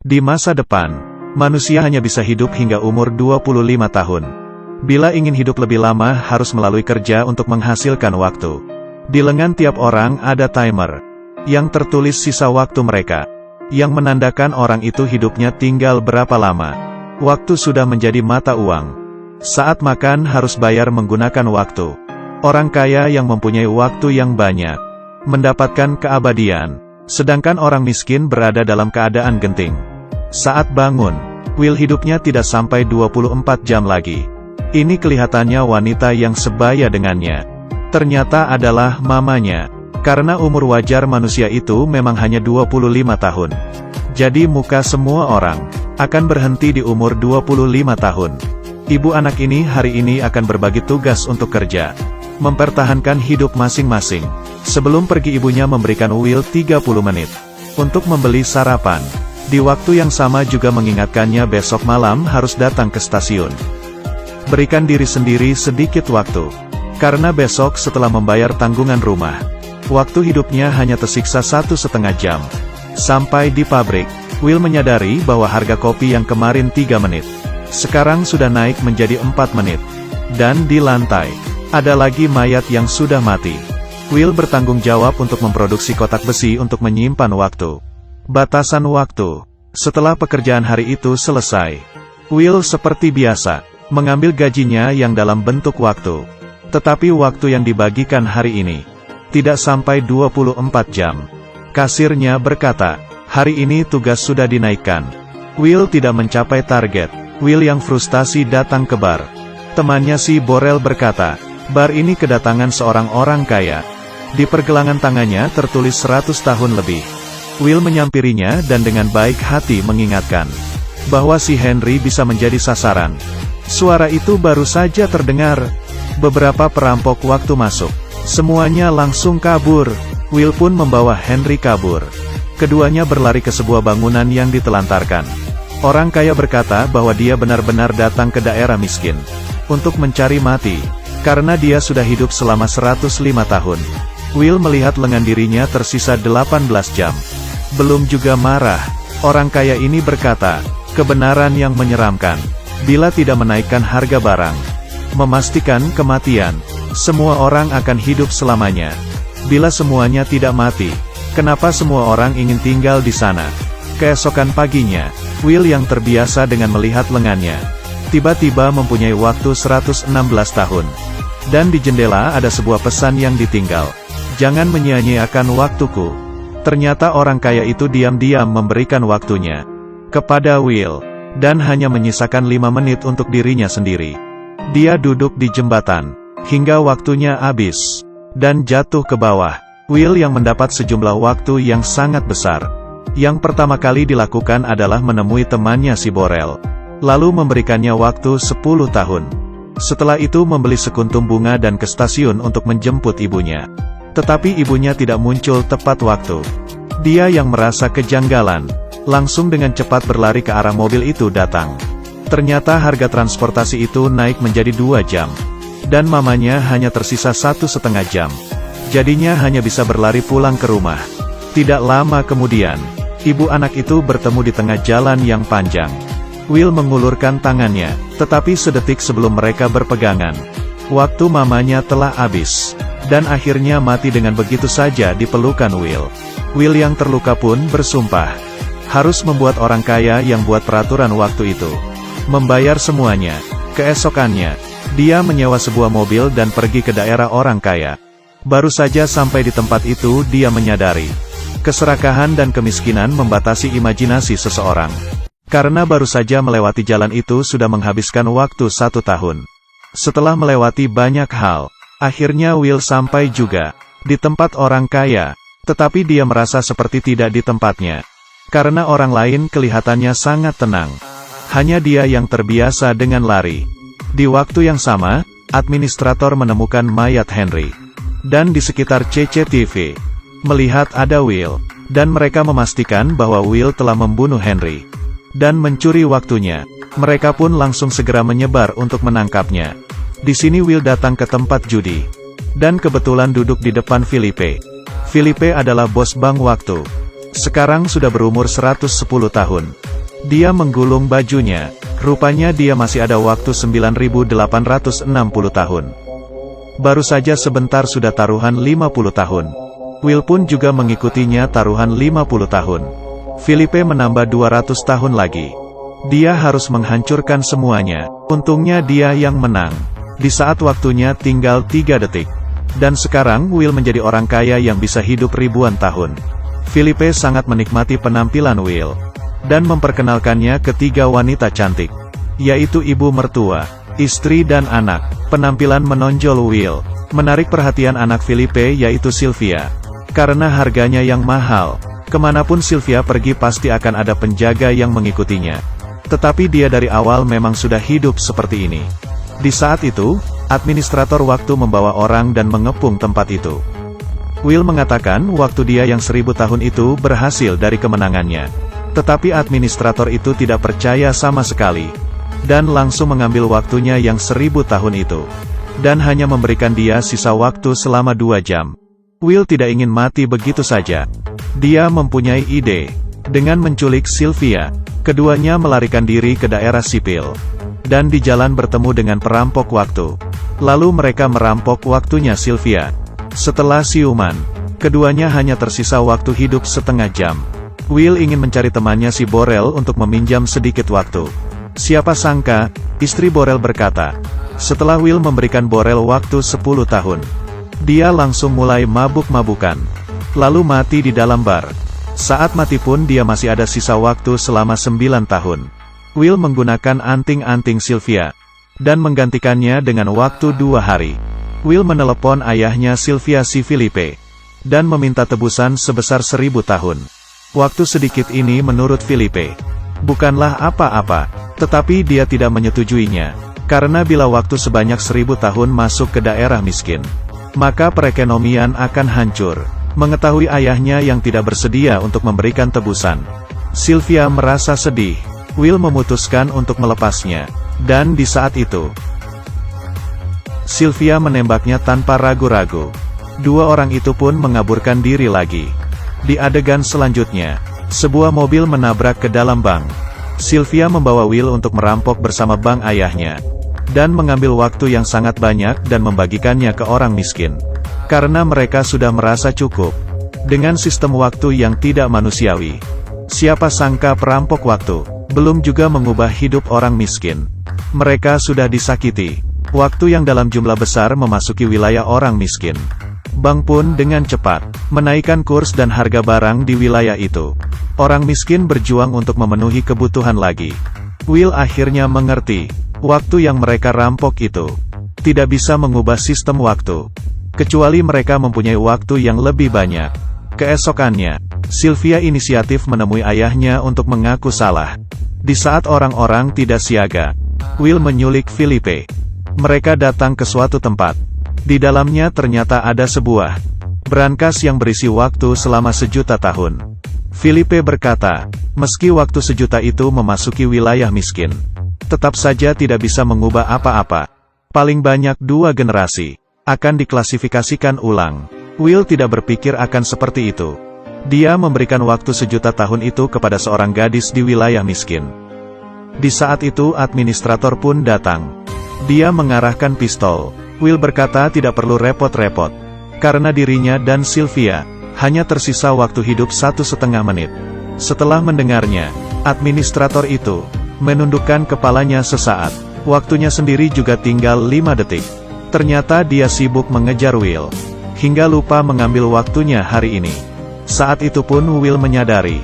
Di masa depan, manusia hanya bisa hidup hingga umur 25 tahun. Bila ingin hidup lebih lama harus melalui kerja untuk menghasilkan waktu. Di lengan tiap orang ada timer, yang tertulis sisa waktu mereka, yang menandakan orang itu hidupnya tinggal berapa lama. Waktu sudah menjadi mata uang. Saat makan harus bayar menggunakan waktu. Orang kaya yang mempunyai waktu yang banyak, mendapatkan keabadian, sedangkan orang miskin berada dalam keadaan genting. Saat bangun, Will hidupnya tidak sampai 24 jam lagi. Ini kelihatannya wanita yang sebaya dengannya. Ternyata adalah mamanya, karena umur wajar manusia itu memang hanya 25 tahun. Jadi muka semua orang akan berhenti di umur 25 tahun. Ibu anak ini hari ini akan berbagi tugas untuk kerja, mempertahankan hidup masing-masing. Sebelum pergi ibunya memberikan Will 30 menit untuk membeli sarapan. Di waktu yang sama juga mengingatkannya besok malam harus datang ke stasiun. Berikan diri sendiri sedikit waktu, karena besok setelah membayar tanggungan rumah, waktu hidupnya hanya tersiksa 1,5 jam. Sampai di pabrik, Will menyadari bahwa harga kopi yang kemarin 3 menit, sekarang sudah naik menjadi 4 menit. Dan di lantai, ada lagi mayat yang sudah mati. Will bertanggung jawab untuk memproduksi kotak besi untuk menyimpan waktu. Batasan waktu. Setelah pekerjaan hari itu selesai, Will seperti biasa mengambil gajinya yang dalam bentuk waktu. Tetapi waktu yang dibagikan hari ini tidak sampai 24 jam. Kasirnya berkata, hari ini tugas sudah dinaikkan. Will tidak mencapai target. Will yang frustasi datang ke bar. Temannya si Borel berkata, bar ini kedatangan seorang orang kaya. Di pergelangan tangannya tertulis 100 tahun lebih. Will menyampirinya dan dengan baik hati mengingatkan bahwa si Henry bisa menjadi sasaran. Suara itu baru saja terdengar. Beberapa perampok waktu masuk. Semuanya langsung kabur. Will pun membawa Henry kabur. Keduanya berlari ke sebuah bangunan yang ditelantarkan. Orang kaya berkata bahwa dia benar-benar datang ke daerah miskin untuk mencari mati, karena dia sudah hidup selama 105 tahun. Will melihat lengan dirinya tersisa 18 jam. Belum juga marah, orang kaya ini berkata, kebenaran yang menyeramkan. Bila tidak menaikkan harga barang, memastikan kematian, semua orang akan hidup selamanya. Bila semuanya tidak mati, kenapa semua orang ingin tinggal di sana? Keesokan paginya, Will yang terbiasa dengan melihat lengannya, tiba-tiba mempunyai waktu 116 tahun. Dan di jendela ada sebuah pesan yang ditinggal. Jangan menyia-nyiakan waktuku. Ternyata orang kaya itu diam-diam memberikan waktunya kepada Will, dan hanya menyisakan 5 menit untuk dirinya sendiri. Dia duduk di jembatan, hingga waktunya habis, dan jatuh ke bawah. Will yang mendapat sejumlah waktu yang sangat besar. Yang pertama kali dilakukan adalah menemui temannya si Borel, lalu memberikannya waktu 10 tahun. Setelah itu membeli sekuntum bunga dan ke stasiun untuk menjemput ibunya. Tetapi ibunya tidak muncul tepat waktu. Dia yang merasa kejanggalan, langsung dengan cepat berlari ke arah mobil itu datang. Ternyata harga transportasi itu naik menjadi 2 jam. Dan mamanya hanya tersisa 1,5 jam. Jadinya hanya bisa berlari pulang ke rumah. Tidak lama kemudian, ibu anak itu bertemu di tengah jalan yang panjang. Will mengulurkan tangannya, tetapi sedetik sebelum mereka berpegangan, waktu mamanya telah habis. Dan akhirnya mati dengan begitu saja di pelukan Will. Will yang terluka pun bersumpah harus membuat orang kaya yang buat peraturan waktu itu membayar semuanya. Keesokannya, dia menyewa sebuah mobil dan pergi ke daerah orang kaya. Baru saja sampai di tempat itu dia menyadari keserakahan dan kemiskinan membatasi imajinasi seseorang. Karena baru saja melewati jalan itu sudah menghabiskan waktu 1 tahun. Setelah melewati banyak hal, akhirnya Will sampai juga di tempat orang kaya, tetapi dia merasa seperti tidak di tempatnya. Karena orang lain kelihatannya sangat tenang. Hanya dia yang terbiasa dengan lari. Di waktu yang sama, administrator menemukan mayat Henry. Dan di sekitar CCTV, melihat ada Will, dan mereka memastikan bahwa Will telah membunuh Henry. Dan mencuri waktunya, mereka pun langsung segera menyebar untuk menangkapnya. Di sini Will datang ke tempat judi, dan kebetulan duduk di depan Filipe. Filipe adalah bos bank waktu. Sekarang sudah berumur 110 tahun. Dia menggulung bajunya. Rupanya dia masih ada waktu 9.860 tahun. Baru saja sebentar sudah taruhan 50 tahun. Will pun juga mengikutinya taruhan 50 tahun. Filipe menambah 200 tahun lagi. Dia harus menghancurkan semuanya. Untungnya dia yang menang. Di saat waktunya tinggal 3 detik. Dan sekarang Will menjadi orang kaya yang bisa hidup ribuan tahun. Filipe sangat menikmati penampilan Will. Dan memperkenalkannya ke 3 wanita cantik. Yaitu ibu mertua, istri dan anak. Penampilan menonjol Will menarik perhatian anak Filipe yaitu Sylvia. Karena harganya yang mahal, kemanapun Sylvia pergi pasti akan ada penjaga yang mengikutinya. Tetapi dia dari awal memang sudah hidup seperti ini. Di saat itu, administrator waktu membawa orang dan mengepung tempat itu. Will mengatakan waktu dia yang 1000 tahun itu berhasil dari kemenangannya. Tetapi administrator itu tidak percaya sama sekali. Dan langsung mengambil waktunya yang 1000 tahun itu. Dan hanya memberikan dia sisa waktu selama 2 jam. Will tidak ingin mati begitu saja. Dia mempunyai ide. Dengan menculik Sylvia, keduanya melarikan diri ke daerah sipil. Dan di jalan bertemu dengan perampok waktu. Lalu mereka merampok waktunya Sylvia. Setelah siuman, keduanya hanya tersisa waktu hidup setengah jam. Will ingin mencari temannya si Borel untuk meminjam sedikit waktu. Siapa sangka, istri Borel berkata. Setelah Will memberikan Borel waktu 10 tahun. Dia langsung mulai mabuk-mabukan. Lalu mati di dalam bar. Saat mati pun dia masih ada sisa waktu selama 9 tahun. Will menggunakan anting-anting Sylvia. Dan menggantikannya dengan waktu 2 hari. Will menelepon ayahnya Sylvia si Filipe. Dan meminta tebusan sebesar 1000 tahun. Waktu sedikit ini menurut Filipe bukanlah apa-apa, tetapi dia tidak menyetujuinya. Karena bila waktu sebanyak 1000 tahun masuk ke daerah miskin, maka perekonomian akan hancur. Mengetahui ayahnya yang tidak bersedia untuk memberikan tebusan, Sylvia merasa sedih. Will memutuskan untuk melepasnya. Dan di saat itu, Sylvia menembaknya tanpa ragu-ragu. 2 orang itu pun mengaburkan diri lagi. Di adegan selanjutnya, sebuah mobil menabrak ke dalam bank. Sylvia membawa Will untuk merampok bersama bank ayahnya. Dan mengambil waktu yang sangat banyak dan membagikannya ke orang miskin. Karena mereka sudah merasa cukup dengan sistem waktu yang tidak manusiawi. Siapa sangka perampok waktu belum juga mengubah hidup orang miskin. Mereka sudah disakiti. Waktu yang dalam jumlah besar memasuki wilayah orang miskin. Bank pun dengan cepat menaikkan kurs dan harga barang di wilayah itu. Orang miskin berjuang untuk memenuhi kebutuhan lagi. Will akhirnya mengerti, waktu yang mereka rampok itu tidak bisa mengubah sistem waktu. Kecuali mereka mempunyai waktu yang lebih banyak. Keesokannya, Sylvia inisiatif menemui ayahnya untuk mengaku salah. Di saat orang-orang tidak siaga, Will menyulik Filipe. Mereka datang ke suatu tempat. Di dalamnya ternyata ada sebuah brankas yang berisi waktu selama 1.000.000 tahun. Filipe berkata, meski waktu 1.000.000 itu memasuki wilayah miskin, tetap saja tidak bisa mengubah apa-apa. Paling banyak 2 generasi akan diklasifikasikan ulang. Will tidak berpikir akan seperti itu. Dia memberikan waktu 1.000.000 tahun itu kepada seorang gadis di wilayah miskin. Di saat itu administrator pun datang. Dia mengarahkan pistol. Will berkata tidak perlu repot-repot. Karena dirinya dan Sylvia hanya tersisa waktu hidup 1,5 menit. Setelah mendengarnya, administrator itu menundukkan kepalanya sesaat. Waktunya sendiri juga tinggal 5 detik. Ternyata dia sibuk mengejar Will, hingga lupa mengambil waktunya hari ini. Saat itu pun Will menyadari,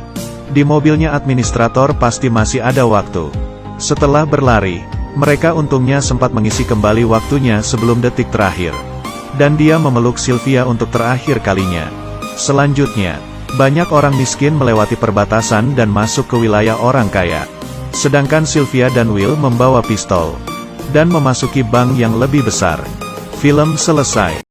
di mobilnya administrator pasti masih ada waktu. Setelah berlari, mereka untungnya sempat mengisi kembali waktunya sebelum detik terakhir. Dan dia memeluk Sylvia untuk terakhir kalinya. Selanjutnya, banyak orang miskin melewati perbatasan dan masuk ke wilayah orang kaya. Sedangkan Sylvia dan Will membawa pistol dan memasuki bank yang lebih besar. Film selesai.